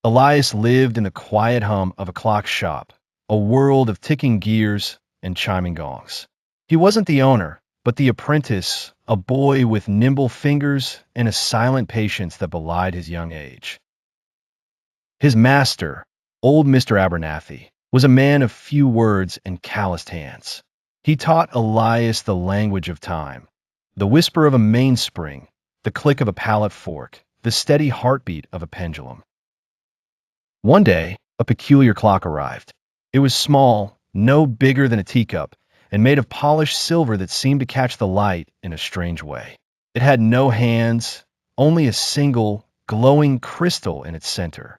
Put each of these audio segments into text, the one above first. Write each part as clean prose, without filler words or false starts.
Elias lived in the quiet hum of a clock shop, a world of ticking gears and chiming gongs. He wasn't the owner, but the apprentice, a boy with nimble fingers and a silent patience that belied his young age. His master, old Mr. Abernathy, was a man of few words and calloused hands. He taught Elias the language of time, the whisper of a mainspring, the click of a pallet fork, the steady heartbeat of a pendulum. One day, a peculiar clock arrived. It was small, no bigger than a teacup, and made of polished silver that seemed to catch the light in a strange way. It had no hands, only a single, glowing crystal in its center.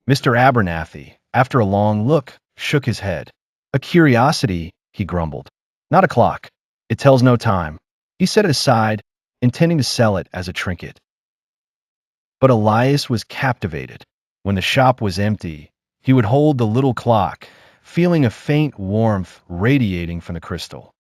Mr. Abernathy, after a long look, shook his head. "A curiosity," he grumbled. "Not a clock. It tells no time." He set it aside, intending to sell it as a trinket. But Elias was captivated. When the shop was empty, he would hold the little clock, feeling a faint warmth radiating from the crystal.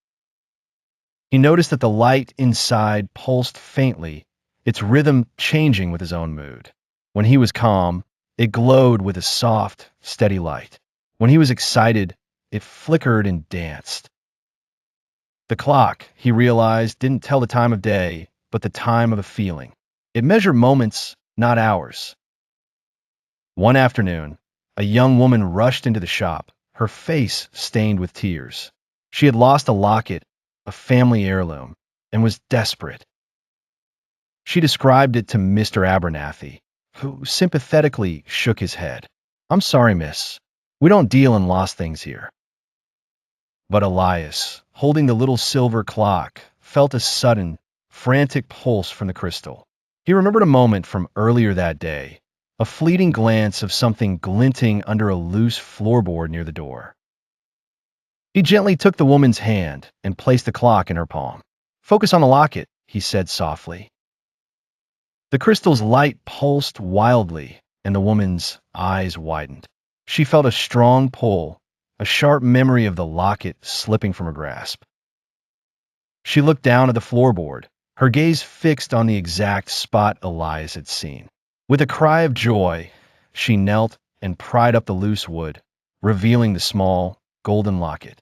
He noticed that the light inside pulsed faintly, its rhythm changing with his own mood. When he was calm, it glowed with a soft, steady light. When he was excited, it flickered and danced. The clock, he realized, didn't tell the time of day, but the time of a feeling. It measured moments, not hours. One afternoon, a young woman rushed into the shop, her face stained with tears. She had lost a locket, a family heirloom, and was desperate. She described it to Mr. Abernathy, who sympathetically shook his head. "I'm sorry, miss. We don't deal in lost things here." But Elias, holding the little silver clock, felt a sudden, frantic pulse from the crystal. He remembered a moment from earlier that day, a fleeting glance of something glinting under a loose floorboard near the door. He gently took the woman's hand and placed the clock in her palm. "Focus on the locket," he said softly. The crystal's light pulsed wildly, and the woman's eyes widened. She felt a strong pull, a sharp memory of the locket slipping from her grasp. She looked down at the floorboard, her gaze fixed on the exact spot Elias had seen. With a cry of joy, she knelt and pried up the loose wood, revealing the small, golden locket.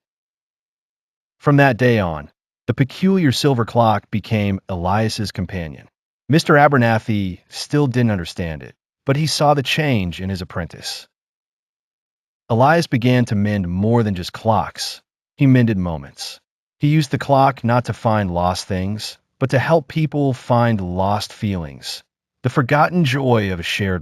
From that day on, the peculiar silver clock became Elias's companion. Mr. Abernathy still didn't understand it, but he saw the change in his apprentice. Elias began to mend more than just clocks. He mended moments. He used the clock not to find lost things, but to help people find lost feelings, the forgotten joy of a shared